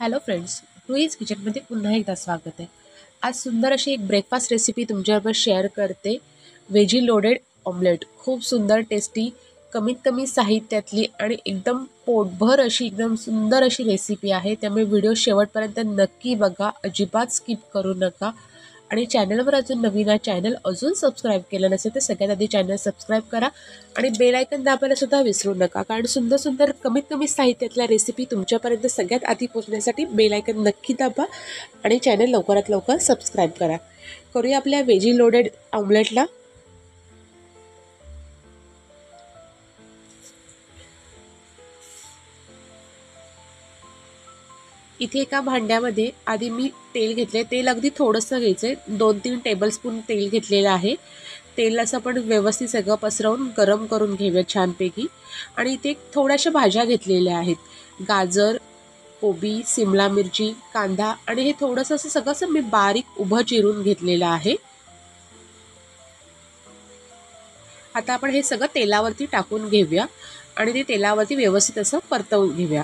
Hello friends, रुईज किचनमध्ये पुन्हा एकदा स्वागत आहे. आज सुंदर अशी एक ब्रेकफास्ट रेसिपी तुमच्याबरोबर शेअर करते. Veggie loaded omelette. खूप सुंदर टेस्टी, कमीत कमी साहित्यातली आणि एकदम पोटभर अशी एकदम सुंदर अशी रेसिपी आहे. त्यामुळे व्हिडिओ शेवटपर्यंत नक्की बघा, अजिबात स्किप करू नका. आणि चॅनलवर अजून नवीन आहे, चॅनल अजून सबस्क्राईब केलं नसेल तर सगळ्यात आधी चॅनल सबस्क्राईब करा आणि बेल आयकन दाबायला सुद्धा विसरू नका. कारण सुंदर सुंदर कमीत कमी साहित्यातल्या रेसिपी तुमच्यापर्यंत सगळ्यात आधी पोहोचण्यासाठी बेल आयकन नक्की दाबा आणि चॅनल लवकरात लवकर सबस्क्राईब करा. करूया आपल्या व्हेजी लोडेड ऑमलेटला. इथे एका भांड्यामध्ये आधी मी तेल घेतले. तेल अगदी थोडंसं घ्यायचं आहे. 2-3 टेबलस्पून तेल घेतलेलं आहे. तेल असं आपण व्यवस्थित सगळं पसरवून गरम करून घेऊया छानपैकी. आणि इथे थोड्याशा भाज्या घेतलेल्या आहेत. गाजर, कोबी, सिमला मिरची, कांदा आणि हे थोडंसं असं सगळं मी बारीक उभं चिरून घेतलेलं आहे. आता आपण हे सगळं तेलावरती टाकून घेऊया आणि ते तेलावरती व्यवस्थित असं परतवून घेऊया.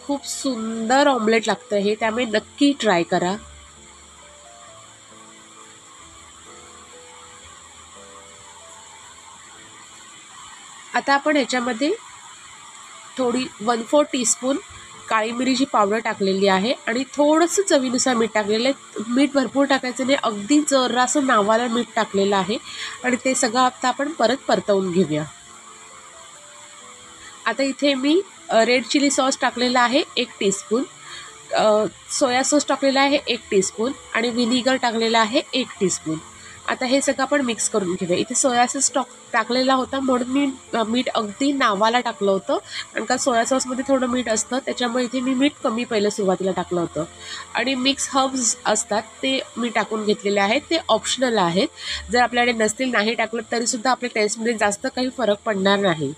खूप सुंदर ऑमलेट लागतं हे, त्यामुळे नक्की ट्राय करा. आता आपण ह्याच्यामध्ये थोडी 1/4 टीस्पून काळी मिरीची पावडर टाकलेली आहे आणि थोडंसं चवीनुसार मीठ टाकलेलं आहे. मीठ भरपूर टाकायचं नाही, अगदी जरासं नावाला मीठ टाकलेलं आहे आणि ते सगळं आता आपण परत परतवून घेऊया. आता इथे मी रेड चिली सॉस टाकलेला आहे 1 टीस्पून, सोया सॉस टाकलेला आहे 1 टीस्पून आणि व्हिनेगर टाकलेला आहे 1 टीस्पून. आता हे सगळं आपण मिक्स करून घेऊया. इथे सोया सॉस टाकलेला होता म्हणून मी मीठ अगदी नावाला टाकलं होतं, कारण का सोया सॉसमध्ये थोडं मीठ असतं, त्याच्यामुळे इथे मी मीठ कमी पहिलं सुरुवातीला टाकलं होतं. आणि मिक्स हर्ब्स असतात ते मी टाकून घेतलेले आहेत. ते ऑप्शनल आहेत. जर आपल्याकडे नसतील, नाही टाकलं तरीसुद्धा आपल्या टेस्टमध्ये जास्त काही फरक पडणार नाही.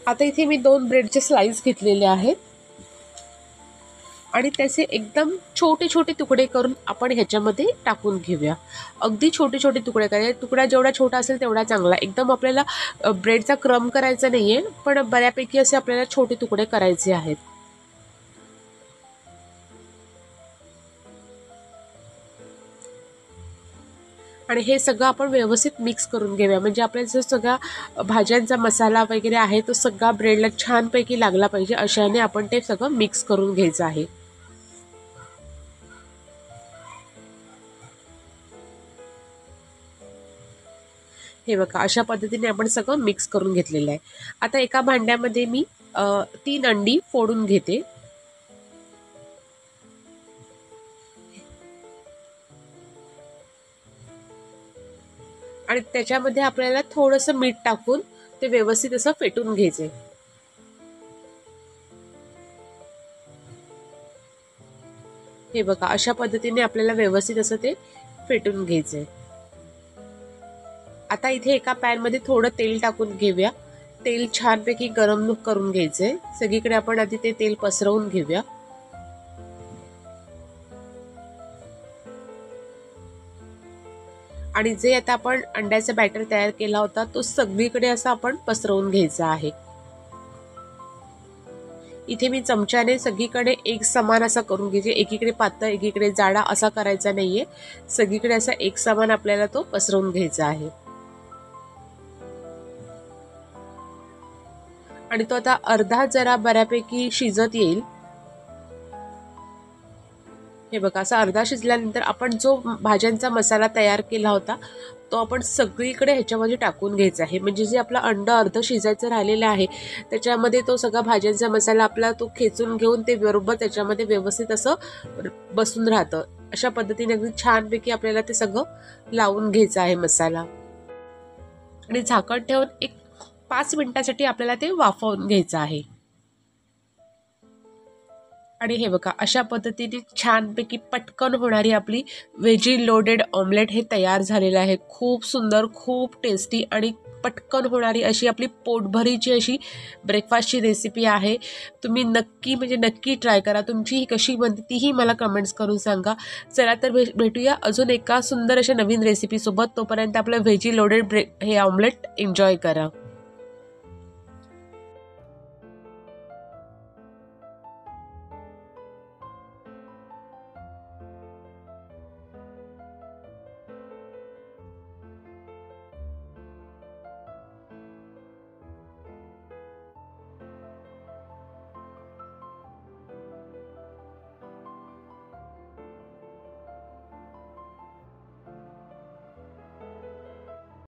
आता इथे मी 2 ब्रेडचे स्लाइस घेतलेले आहेत आणि त्याचे एकदम छोटे छोटे तुकडे करून आपण ह्याच्यामध्ये टाकून घेऊया. अगदी छोटे छोटे तुकडे करायचे. तुकडा जेवढा छोटा असेल तेवढा चांगला. एकदम आपल्याला ब्रेडचा क्रम करायचा नाही आहे, पण बऱ्यापैकी असे आपल्याला छोटे तुकडे करायचे आहेत. आणि हे सगळं आपण व्यवस्थित मिक्स करून घेऊया, म्हणजे आपल्या जो सगळा भाज्यांचा मसाला वगैरे आहे तो सगळा ब्रेडला छानपैकी लागला पाहिजे. अशाने आपण ते सगळं मिक्स करून घ्यायचं आहे. हे बघा, अशा पद्धतीने आपण सगळं मिक्स करून घेतलेलं आहे. आता एका भांड्यामध्ये मी 3 अंडी फोडून घेते. आणि त्याच्यामध्ये आपल्याला थोडंसं मीठ टाकून ते व्यवस्थित असं फेटून घ्यायचे. हे बघा, अशा पद्धतीने आपल्याला व्यवस्थित असं ते फेटून घ्यायचंय. आता इथे एका पॅनमध्ये थोडं तेल टाकून घेऊया. तेल छानपैकी गरम करून घ्यायचंय. सगळीकडे आपण आधी ते तेल पसरवून घेऊया. आणि जे आता आपण अंड्याचा बॅटर तयार केला होता तो सगळीकडे असा आपण पसरवून घ्यायचा आहे. इथे मी चमच्याने सगळीकडे एक समान असा करून घ्यायचे. एकीकडे पातळ एकीकडे जाडा असा करायचा नाहीये. सगळीकडे असा एक समान आपल्याला तो पसरवून घ्यायचा आहे. आणि तो आता अर्धा जरा बऱ्यापैकी शिजत येईल. हे बघा, असा अर्धा शिजल्यानंतर आपण जो भाज्यांचा मसाला तयार केला होता तो आपण सगळीकडे ह्याच्यामध्ये टाकून घ्यायचा आहे. म्हणजे जे आपलं अंड अर्ध शिजायचं राहिलेलं आहे त्याच्यामध्ये तो सगळा भाज्यांचा मसाला आपला तो खेचून घेऊन ते बरोबर त्याच्यामध्ये व्यवस्थित असं बसून राहतं. अशा पद्धतीने अगदी छानपैकी आपल्याला ते सगळं लावून घ्यायचं आहे मसाला. आणि झाकण ठेवून एक 5 मिनिटासाठी आपल्याला ते वाफवून घ्यायचं आहे. आणि हे बघा अशा पद्धतीने छानपैकी पटकन होणारी आपली व्हेजी लोडेड ऑमलेट हे तयार झालेलं आहे. खूप सुंदर, खूप टेस्टी आणि पटकन होणारी अशी आपली पोटभरीची अशी ब्रेकफास्टची रेसिपी आहे. तुम्ही नक्की म्हणजे नक्की ट्राय करा. तुमची ही कशी बनते तीही मला कमेंट्स करून सांगा. चला तर भेटूया अजून एका सुंदर अशा नवीन रेसिपीसोबत. तोपर्यंत आपलं व्हेजी लोडेड हे ऑमलेट एन्जॉय करा.